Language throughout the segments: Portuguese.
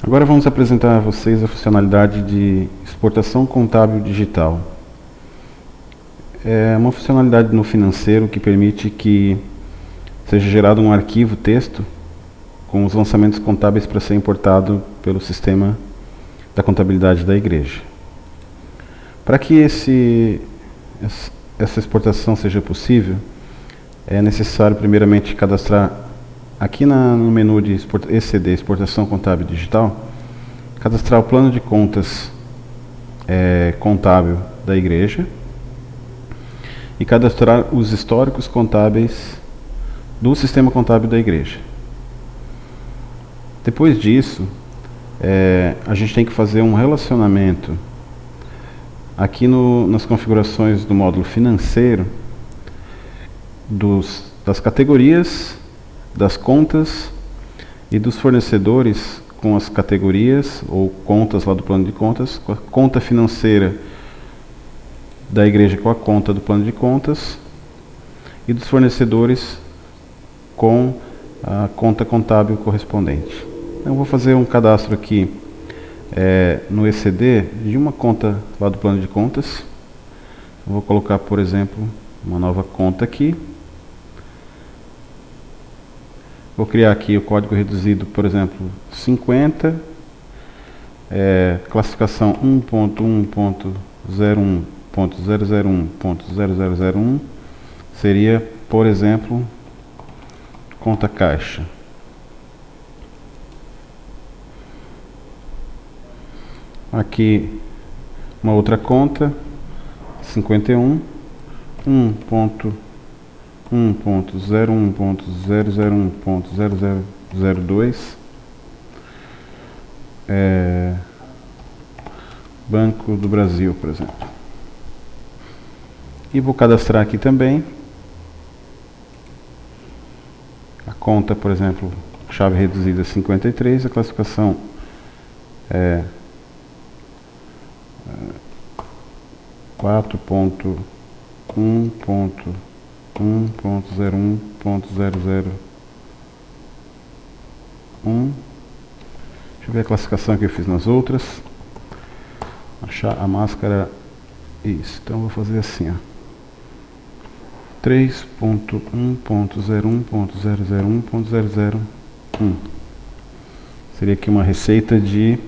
Agora vamos apresentar a vocês a funcionalidade de exportação contábil digital. É uma funcionalidade no financeiro que permite que seja gerado um arquivo texto com os lançamentos contábeis para ser importado pelo sistema da contabilidade da igreja. Para que essa exportação seja possível, é necessário primeiramente cadastrar aqui no menu de ECD, Exportação Contábil Digital, cadastrar o plano de contas contábil da igreja e cadastrar os históricos contábeis do sistema contábil da igreja. Depois disso, a gente tem que fazer um relacionamento aqui nas configurações do módulo financeiro das categorias, das contas e dos fornecedores com as categorias ou contas lá do plano de contas, com a conta financeira da igreja com a conta do plano de contas e dos fornecedores com a conta contábil correspondente. Então, eu vou fazer um cadastro aqui no ECD de uma conta lá do plano de contas. Eu vou colocar, por exemplo, uma nova conta aqui. Vou criar aqui o código reduzido, por exemplo, 50, classificação 1.1.01.001.0001, seria, por exemplo, conta caixa. Aqui uma outra conta, 51, 1.01.001.002, Banco do Brasil, por exemplo. E vou cadastrar aqui também a conta, por exemplo, chave reduzida 53, a classificação é 4.1.1.01.001. Deixa eu ver a classificação que eu fiz nas outras. Achar a máscara. Isso, então eu vou fazer assim, ó. 3.1.001.001.001. Seria aqui uma receita de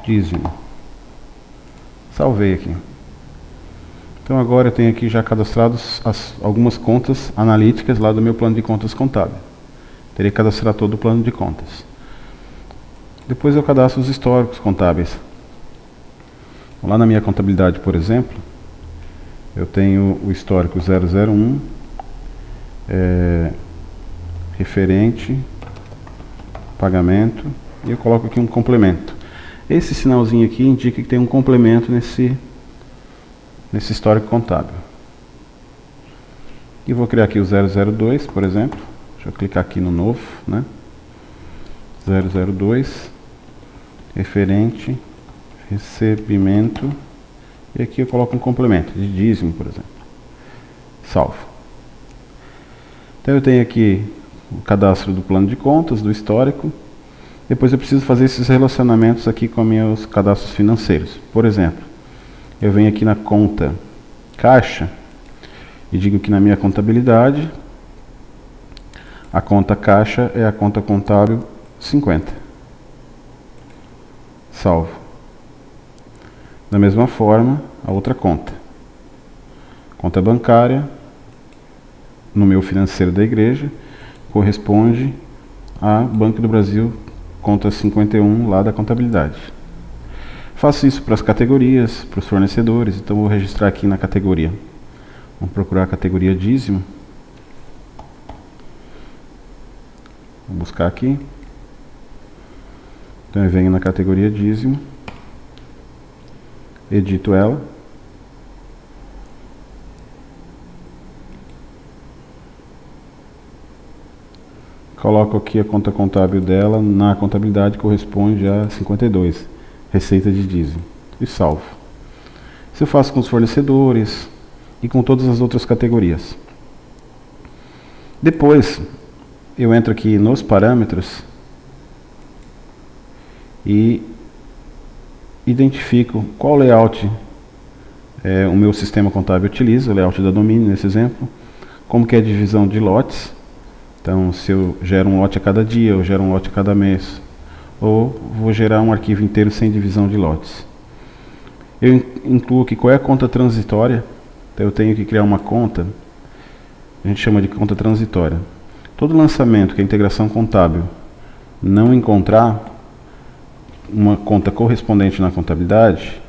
dízimo. Salvei aqui. Então agora eu tenho aqui já cadastrados algumas contas analíticas lá do meu plano de contas contábil. Terei que cadastrar todo o plano de contas. Depois eu cadastro os históricos contábeis. Lá na minha contabilidade, por exemplo, eu tenho o histórico 001, referente, pagamento, e eu coloco aqui um complemento. Esse sinalzinho aqui indica que tem um complemento nesse histórico contábil. E vou criar aqui o 002, por exemplo. Deixa eu clicar aqui no novo, né? 002, referente, recebimento, e aqui eu coloco um complemento de dízimo, por exemplo. Salvo. Então eu tenho aqui o cadastro do plano de contas, do histórico. Depois eu preciso fazer esses relacionamentos aqui com meus cadastros financeiros. Por exemplo, eu venho aqui na conta caixa e digo que na minha contabilidade a conta caixa é a conta contábil 50. Salvo. Da mesma forma, a outra conta. Conta bancária, no meu financeiro da igreja, corresponde a Banco do Brasil, conta 51 lá da contabilidade. Faço isso para as categorias, para os fornecedores, então vou registrar aqui na categoria. Vamos procurar a categoria dízimo. Vou buscar aqui. Então eu venho na categoria dízimo, edito ela. Coloco aqui a conta contábil dela, na contabilidade corresponde a 52, receita de dízimo, e salvo. Isso eu faço com os fornecedores e com todas as outras categorias. Depois, eu entro aqui nos parâmetros e identifico qual layout o meu sistema contábil utiliza, o layout da domínio nesse exemplo, como que é a divisão de lotes. Então, se eu gero um lote a cada dia, eu gero um lote a cada mês, ou vou gerar um arquivo inteiro sem divisão de lotes. Eu incluo aqui qual é a conta transitória. Então, eu tenho que criar uma conta, a gente chama de conta transitória. Todo lançamento que a integração contábil não encontrar uma conta correspondente na contabilidade,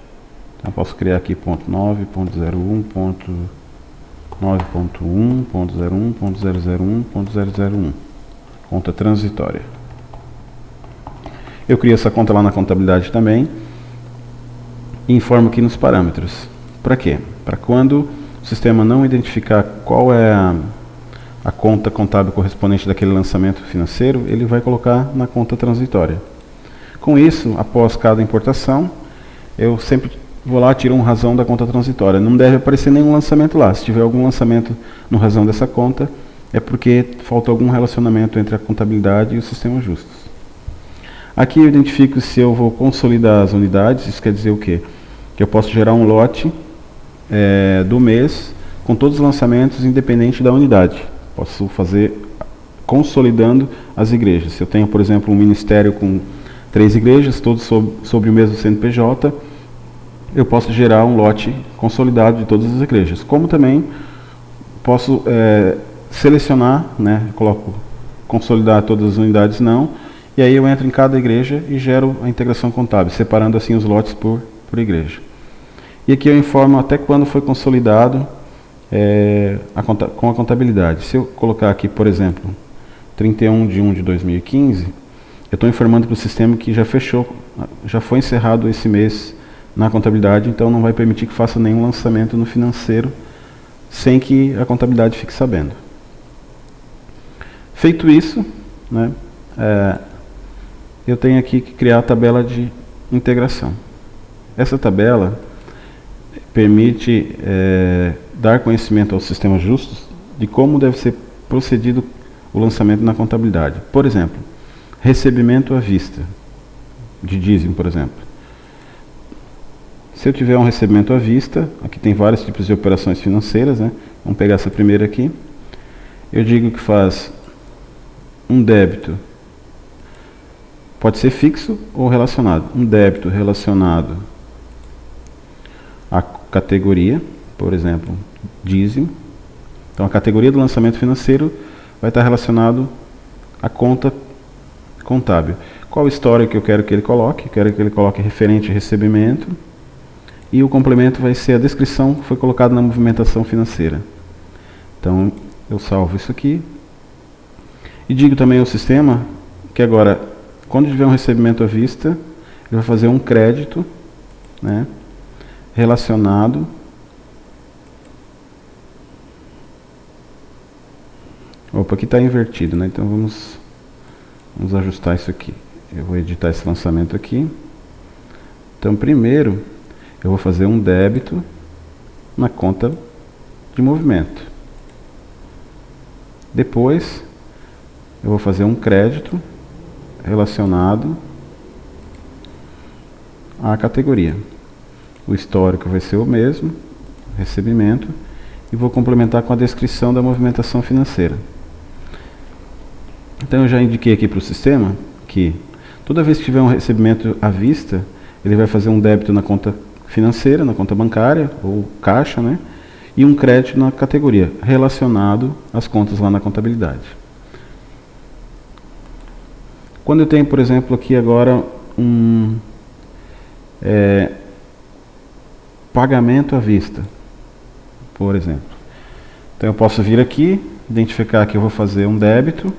então eu posso criar aqui ponto 9.01, ponto 9.1, ponto 01, ponto 001, ponto 001, conta transitória. Eu crio essa conta lá na contabilidade também e informo aqui nos parâmetros. Para quê? Para quando o sistema não identificar qual é a conta contábil correspondente daquele lançamento financeiro, ele vai colocar na conta transitória. Com isso, após cada importação, eu sempre vou lá, tiro um razão da conta transitória. Não deve aparecer nenhum lançamento lá. Se tiver algum lançamento no razão dessa conta, é porque falta algum relacionamento entre a contabilidade e o sistema justos. Aqui eu identifico se eu vou consolidar as unidades. Isso quer dizer o quê? Que eu posso gerar um lote do mês com todos os lançamentos independente da unidade. Posso fazer consolidando as igrejas. Se eu tenho, por exemplo, um ministério com 3 igrejas, todos sobre o mesmo CNPJ, eu posso gerar um lote consolidado de todas as igrejas. Como também posso selecionar, né, coloco consolidar todas as unidades não, e aí eu entro em cada igreja e gero a integração contábil, separando assim os lotes por igreja. E aqui eu informo até quando foi consolidado com a contabilidade. Se eu colocar aqui, por exemplo, 31/1/2015, eu estou informando para o sistema que já fechou, já foi encerrado esse mês na contabilidade, então não vai permitir que faça nenhum lançamento no financeiro sem que a contabilidade fique sabendo. Feito isso, né, eu tenho aqui que criar a tabela de integração. Essa tabela permite dar conhecimento aos sistemas justos de como deve ser procedido o lançamento na contabilidade. Por exemplo, recebimento à vista, de dízimo, por exemplo. Se eu tiver um recebimento à vista, aqui tem vários tipos de operações financeiras, né? Vamos pegar essa primeira aqui. Eu digo que faz um débito, pode ser fixo ou relacionado. Um débito relacionado à categoria, por exemplo, dízimo. Então a categoria do lançamento financeiro vai estar relacionado à conta contábil. Qual história que eu quero que ele coloque? Quero que ele coloque referente a recebimento. E o complemento vai ser a descrição que foi colocada na movimentação financeira. Então, eu salvo isso aqui. E digo também ao sistema que agora, quando tiver um recebimento à vista, ele vai fazer um crédito, né, relacionado aqui está invertido, né? Então vamos ajustar isso aqui. Eu vou editar esse lançamento aqui. Então, primeiro, eu vou fazer um débito na conta de movimento. Depois, eu vou fazer um crédito relacionado à categoria. O histórico vai ser o mesmo, recebimento, e vou complementar com a descrição da movimentação financeira. Então eu já indiquei aqui para o sistema que toda vez que tiver um recebimento à vista, ele vai fazer um débito na conta financeira, na conta bancária ou caixa, né? E um crédito na categoria, relacionado às contas lá na contabilidade. Quando eu tenho, por exemplo, aqui agora um pagamento à vista, por exemplo. Então eu posso vir aqui, identificar que eu vou fazer um débito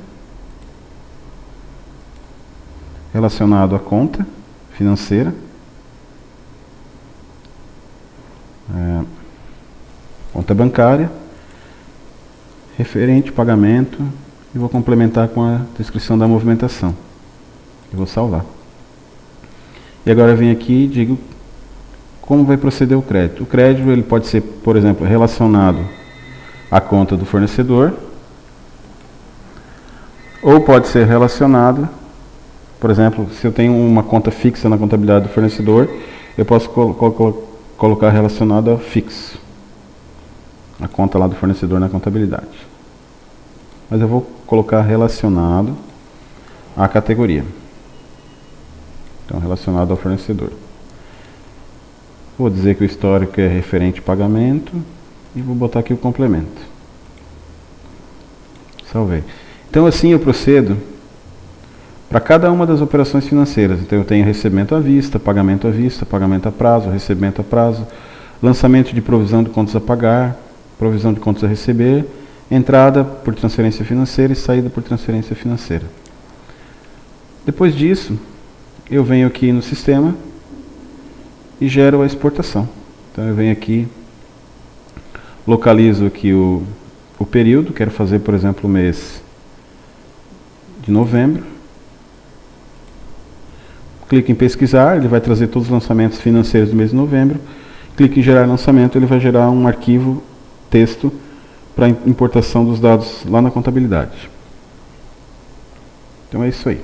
relacionado à conta financeira, conta bancária, referente pagamento, e vou complementar com a descrição da movimentação. Eu vou salvar. E agora eu venho aqui e digo como vai proceder o crédito. O crédito ele pode ser, por exemplo, relacionado à conta do fornecedor, Ou pode ser relacionado, por exemplo, se eu tenho uma conta fixa na contabilidade do fornecedor, eu posso colocar relacionado a fixo, a conta lá do fornecedor na contabilidade. Mas eu vou colocar relacionado à categoria. Então, relacionado ao fornecedor. Vou dizer que o histórico é referente pagamento e vou botar aqui o complemento. Salvei. Então, assim eu procedo para cada uma das operações financeiras. Então, eu tenho recebimento à vista, pagamento a prazo, recebimento a prazo, lançamento de provisão de contas a pagar, provisão de contas a receber, entrada por transferência financeira e saída por transferência financeira. Depois disso, eu venho aqui no sistema e gero a exportação. Então eu venho aqui, localizo aqui o período, quero fazer, por exemplo, o mês de novembro. Clico em pesquisar, ele vai trazer todos os lançamentos financeiros do mês de novembro. Clico em gerar lançamento, ele vai gerar um arquivo texto para importação dos dados lá na contabilidade. Então é isso aí.